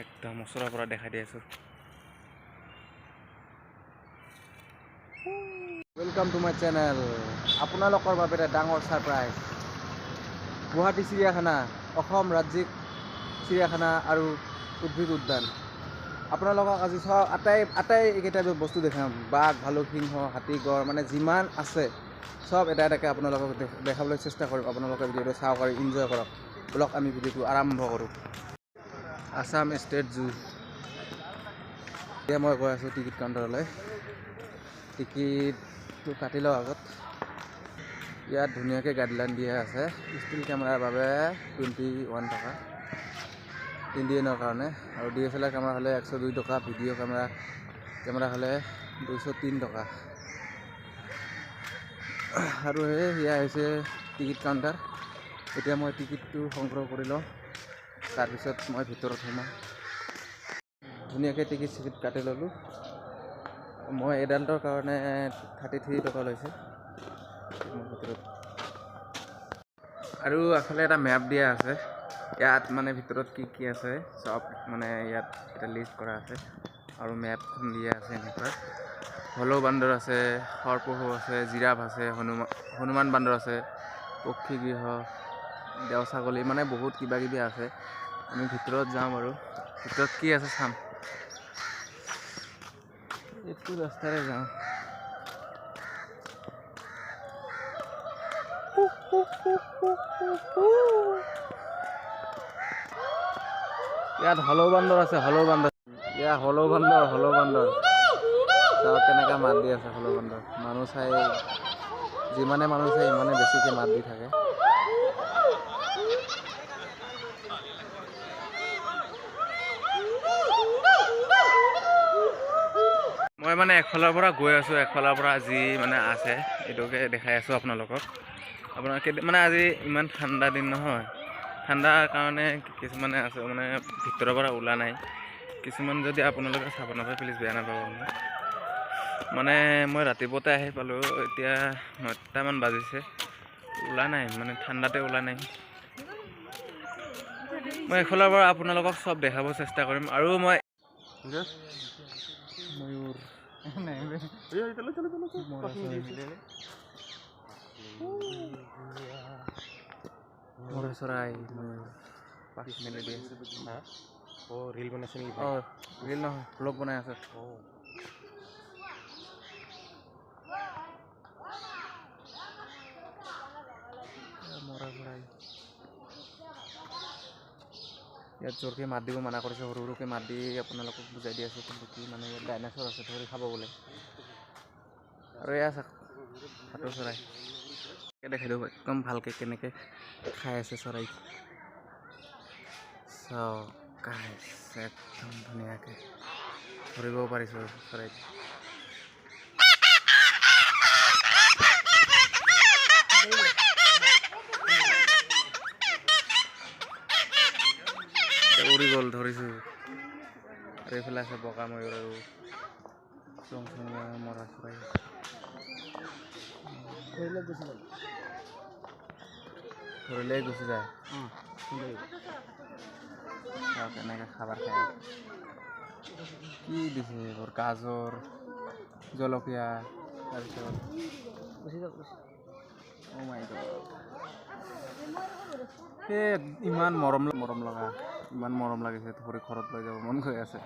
একদম ওচৰৰ পৰা দেখাই দি আছোঁ। Welcome to my channel. আপোনালোকৰ বাবে এটা ডাঙৰ ছাৰপ্ৰাইজ। গুৱাহাটী চিৰিয়াখানা, অসম ৰাজ্যিক চিৰিয়াখানা আৰু উদ্ভিদ উদ্যান। আপোনালোকক আজি আটাই এইকেইটা বস্তু দেখাম। বাঘ, ভালুক, সিংহ, হাতী, গড়, মানে যিমান আছে চব এটা এটাকৈ আপোনালোকক দেখাবলৈ চেষ্টা কৰিম। আপোনালোকে ভিডিঅ'টো চাওক আৰু এনজয় কৰক। বলক আমি ভিডিঅ'টো আৰম্ভ কৰোঁ। Assam state zoo. এতিয়া মই গৈ আছোঁ টিকেট কাউণ্টাৰলৈ। টিকেটটো কাটি লওঁ আগত। ইয়াত ধুনীয়াকৈ গাইডলাইন দিয়া আছে। ষ্টিল কেমেৰাৰ বাবে 21 টকা ইণ্ডিয়ানৰ কাৰণে, আৰু DSLR কেমেৰা হ'লে 102 টকা, ভিডিঅ' কেমেৰা হ'লে 203 টকা। আৰু সেয়া হৈছে টিকেট কাউণ্টাৰ। এতিয়া মই টিকেটটো সংগ্ৰহ কৰি লওঁ, তাৰপিছত মই ভিতৰত সোমাম। ধুনীয়াকৈ টিকেট কাটি ল'লোঁ। মই এডাল্টৰ কাৰণে 33 টকা লৈছে ভিতৰত। আৰু আগফালে এটা মেপ দিয়া আছে। ইয়াত মানে ভিতৰত কি আছে চব মানে ইয়াত এটা লিষ্ট কৰা আছে, আৰু মেপখন দিয়া আছে। এনেকুৱা হলৌ বান্দৰ আছে, সৰপহু আছে, জিৰাফ আছে, হনুমান বান্দৰ আছে, পক্ষীগৃহ, দেও ছাগলী, মানে বহুত কিবা কিবি আছে। আমি ভিতৰত যাম আৰু ভিতৰত কি আছে চাম। এইটো ৰাস্তাৰে যাওঁ। ইয়াত হলৌ বান্দৰ আছে, হলৌ বান্দৰ। ইয়াত হলৌ বান্দৰ চাওক কেনেকৈ মাত দি আছে। হলৌ বান্দৰ মানুহ চাই, যিমানে মানুহ চাই ইমানে বেছিকৈ মাত দি থাকে। মই মানে একফালৰ পৰা গৈ আছোঁ, একফালৰ পৰা যি মানে আছে এইটোকে দেখাই আছোঁ আপোনালোকক। মানে আজি ইমান ঠাণ্ডা দিন নহয়, ঠাণ্ডাৰ কাৰণে কিছুমানে আছে মানে ভিতৰৰ পৰা ওলা নাই। কিছুমান যদি আপোনালোকে চাব নাপায় প্লিজ বেয়া নাপাব। মানে মই ৰাতিপুৱাতে আহি পালোঁ, এতিয়া 9টামান বাজিছে, ওলা নাই, মানে ঠাণ্ডাতে ওলা নাই। মই এইফালৰ পৰা আপোনালোকক চব দেখাব চেষ্টা কৰিম। আৰু মই ময়ূৰ চৰাই, পাখি মেলি দি আছে। ৰিল বনাইছে নেকি? ৰিল নহয়, ব্লগ বনাই আছে। মৰা চৰাই। ইয়াত জোৰকৈ মাত দিব মানা কৰিছে, সৰু সৰুকৈ মাত দি আপোনালোকক বুজাই দি আছোঁ কিন্তু কি মানে ইয়াত ডাইনাছৰ আছে, ধৰি খাব বোলে। আৰু এয়া চাওক ভাটৌ চৰাই, দেখাই দিওঁ একদম ভালকৈ কেনেকৈ খাই আছে চৰাই। চাওক একদম ধুনীয়াকৈ ধৰিব পাৰিছোঁ চৰাই। উৰি গ'ল, ধৰিছোঁ। আৰু এইফালে আছে বগা ময়ূৰ আৰু চংচঙীয়া মৰা চৰাই। ধৰিলেই গুচি যায়। কেনেকৈ খাবাৰ খায়। কি দিছে এইবোৰ? গাজৰ, জলকীয়া, তাৰপিছত অ' মাই গড, ইমান মৰম লগা, ইমান মৰম লাগিছে, ধৰি ঘৰত লৈ যাব মন গৈ আছে।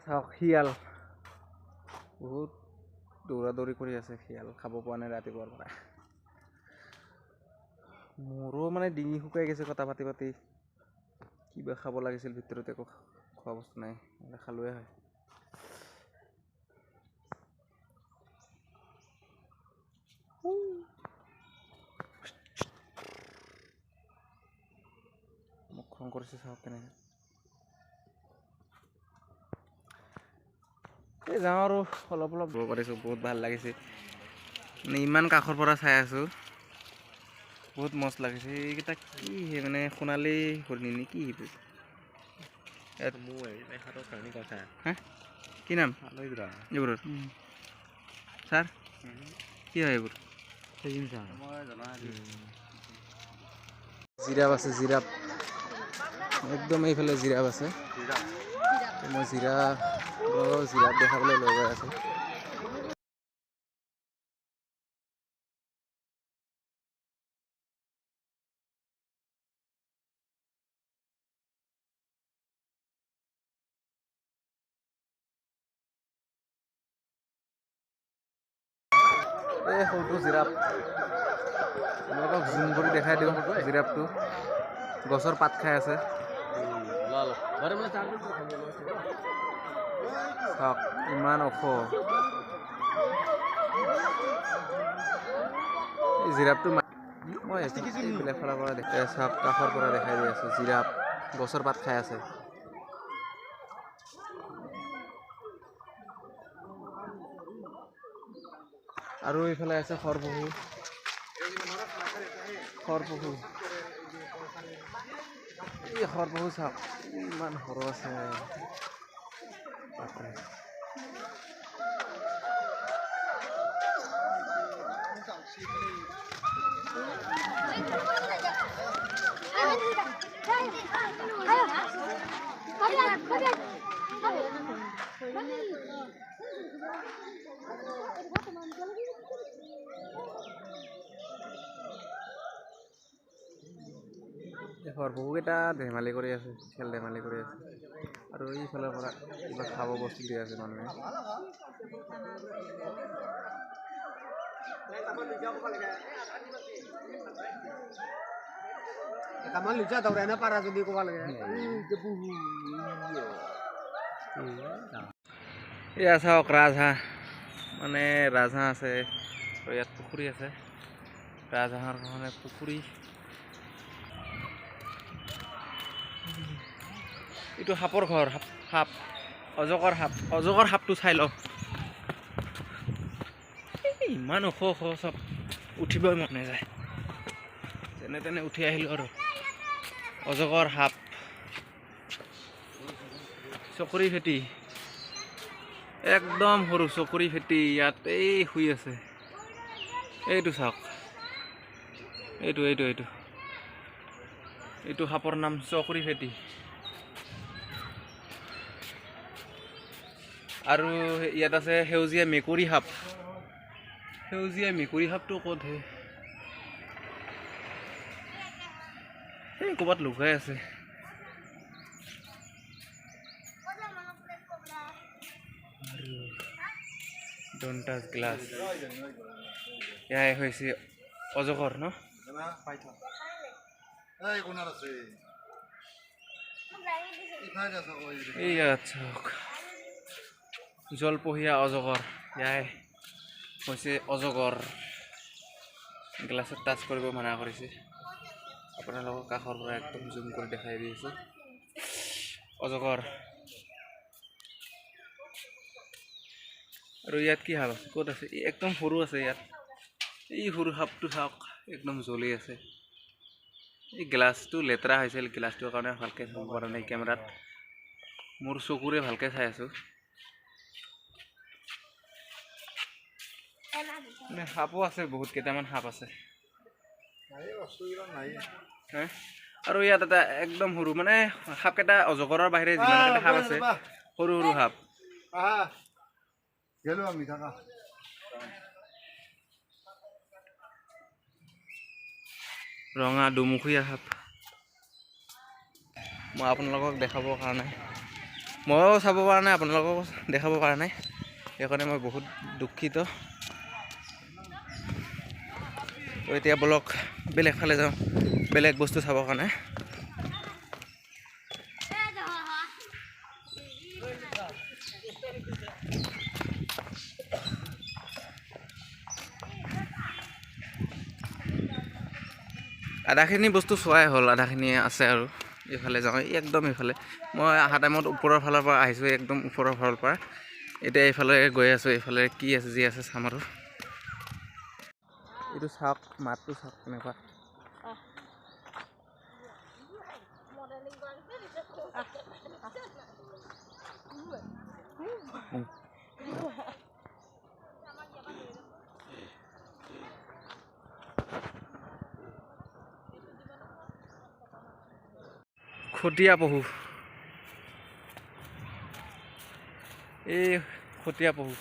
চাওক শিয়াল, বহুত দৌৰা দৌৰি কৰি আছে। শিয়াল খাব পোৱা নাই ৰাতিপুৱাৰ পৰা। মোৰো মানে ডিঙি শুকাই গৈছে কথা পাতি পাতি। কিবা খাব লাগিছিল, ভিতৰত একো খোৱা বস্তু নাই, খালোৱে হয়। মোক খং কৰিছে, চাওক কেনেকৈ। এই যাওঁ আৰু অলপ অলপ গৈ পাৰিছোঁ, বহুত ভাল লাগিছে। মানে ইমান কাষৰ পৰা চাই আছোঁ, বহুত মস্ত লাগিছে। এইকেইটা কি মানে সোণালী হৰিণ নেকি? কি নাম এইবোৰৰ ছাৰ? কি হয় এইবোৰ? জিৰাফ আছে, জিৰাফ একদম এইফালে জিৰাফ আছে। মই জিৰাফ দেখাবলৈ লৈ গৈ আছোঁ। এই সৰুটো জিৰাফ, আপোনালোকক জুম কৰি দেখাই দিওঁ। জিৰাফটো গছৰ পাত খাই আছে। চাওক ইমান ওখ। এই জিৰাফটো মই বেলেগ ফালৰ পৰা দেখাই চাওক, কাষৰ পৰা দেখাই দি আছোঁ। জিৰাফ গছৰ পাত খাই আছে। আৰু এইফালে আছে খৰপহু। এই খৰপহু চাওক ইমান সৰু আছে। খৰপহুকেইটা ধেমালি কৰি আছে, খেল ধেমালি কৰি আছে। আৰু এইফালৰ পৰা কিবা খাব বস্তু দি আছে মানুহে। এয়া চাওক ৰাজহাঁহ, মানে ৰাজহাঁহ আছে আৰু ইয়াত পুখুৰী আছে। ৰাজহাঁহৰ কাৰণে পুখুৰী। এইটো সাপৰ ঘৰ, সাপ অজগৰ সাপ। অজগৰ সাপটো চাই লওক, ইমান ওখ চব, উঠিবই মন নাযায়। যেনে তেনে উঠি আহিলোঁ আৰু। অজগৰ সাপ, চকৰি ফেটি, একদম সৰু চকৰি ফেটি ইয়াত এই শুই আছে। এইটো চাওক, এইটো সাপৰ নাম চকৰি ফেটি। আৰু ইয়াত আছে সেউজীয়া মেকুৰী সাপ। সেউজীয়া মেকুৰী সাপটো ক'তহে, এই ক'ৰবাত লুকাই আছে। Don't touch glass. এয়াই হৈছে অজগৰ ন? এইয়া চাওক, জলপহীয়া অজগৰ। এয়াই হৈছে অজগৰ। গ্লাছত টাচ কৰিব মানা কৰিছে। আপোনালোকক কাষৰ পৰা একদম জুম কৰি দেখাই দি আছোঁ। অজগৰ। আৰু ইয়াত কি সাপ আছে, ক'ত আছে? একদম সৰু আছে ইয়াত। এই সৰু সাপটো চাওক, একদম জ্বলি আছে। এই গ্লাছটো লেতেৰা হৈছিল, গ্লাছটোৰ কাৰণে ভালকৈ চাব পৰা নাই কেমেৰাত। মোৰ চকুৰে ভালকৈ চাই আছোঁ। সাপো আছে, বহুত কেইটামান সাপ আছে। আৰু ইয়াত এটা একদম সৰু, মানে সাপকেইটা অজগৰৰ বাহিৰে যিমানকেইটা সাপ আছে, সৰু সৰু সাপ। ৰঙা দুমুখীয়া সাপ। মই আপোনালোকক দেখাবৰ কাৰণে, ময়ো চাব পৰা নাই, আপোনালোকক দেখাব পৰা নাই, সেইকাৰণে মই বহুত দুখিত। এতিয়া বলক বেলেগ ফালে যাওঁ, বেলেগ বস্তু চাবৰ কাৰণে। আধাখিনি বস্তু চোৱাই হ'ল, আধাখিনি আছে আৰু এইফালে যাওঁ, একদম এইফালে। মই অহা টাইমত ওপৰৰ ফালৰ পৰা আহিছোঁ, একদম ওপৰৰ ফালৰ পৰা। এতিয়া এইফালে গৈ আছোঁ, এইফালে কি আছে যি আছে চাম আৰু। এইটো চাওক, মাতটো চাওক কেনেকুৱা। খটিয়া পহু এই খটিয়া পহু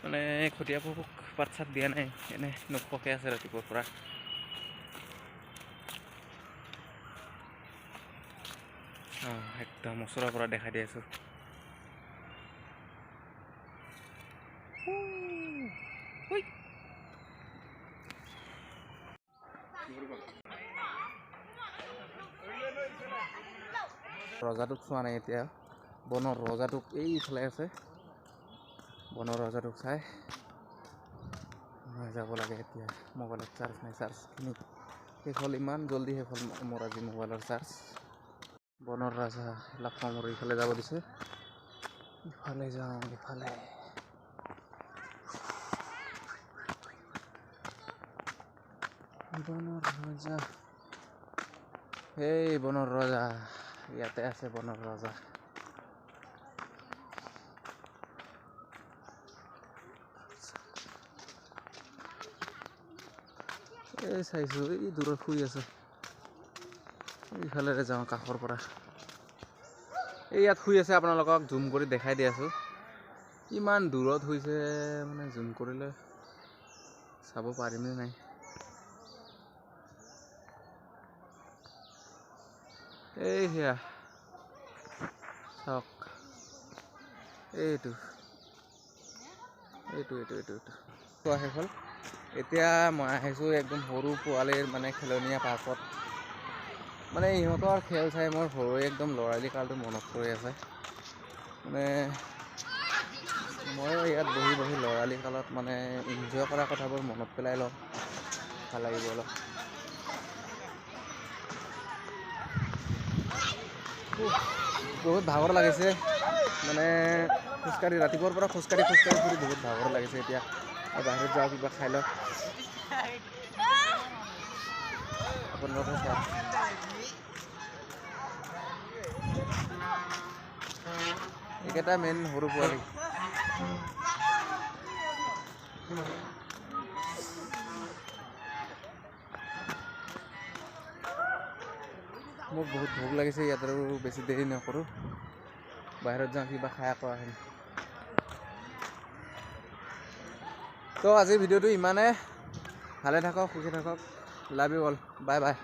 মানে খটিয়া পহুক পাত চাত দিয়া নাই এনে নোখোৱাকৈ আছে ৰাতিপুৱাৰ পৰা একদম ওচৰৰ পৰা দেখাই দি আছো ৰজাটোক চোৱা নাই এতিয়া বনৰ ৰজাটোক এইফালে আছে বনৰ ৰজাটোক চাই মই যাব লাগে এতিয়া মোবাইলত চাৰ্জ নাই চাৰ্জখিনি শেষ হ'ল ইমান জল্দি শেষ হ'ল মোৰ আজি মোবাইলৰ চাৰ্জ বনৰ ৰজা লাফা মোৰ ইফালে যাব দিছে ইফালে যাওঁ ইফালে বনৰ ৰজা এই বনৰ ৰজা ইয়াতে আছে বনৰ ৰজা এই চাইছো এই দূৰত শুই আছে এইফালে যাওঁ কাষৰ পৰা এই ইয়াত শুই আছে আপোনালোকক জুম কৰি দেখাই দি আছো ইমান দূৰত শুইছে মানে জুম কৰিলে চাব পাৰিমনে নাই এই সেয়া চাওক এইটো চোৱা শেষ হ'ল এতিয়া মই আহিছোঁ একদম সৰু পোৱালীৰ মানে খেলনীয়া পাৰ্কত মানে ইহঁতৰ খেল চাই মোৰ সৰু একদম ল'ৰালি কালটো মনত পৰি আছে মানে ময়ো ইয়াত বহি বহি ল'ৰালি কালত মানে এনজয় কৰা কথাবোৰ মনত পেলাই লওঁ ভাল লাগিব অলপ বহুত ভাগৰ লাগিছে মানে খোজকাঢ়ি ৰাতিপুৱাৰ পৰা খোজকাঢ়ি ফুৰি বহুত ভাগৰ লাগিছে এতিয়া বাহিৰত যাওঁ কিবা খাই লওঁ আপোনালোকে চাওক এইকেইটা মেইন সৰু পোৱালি মোক বহুত ভোক লাগিছে ইয়াত আৰু বেছি দেৰি নকৰোঁ বাহিৰত যাওঁ কিবা খাই আকৌ আহিম তো আজিৰ ভিডিঅ'টো ইমানে ভালে থাকক সুখী থাকক love you all bye bye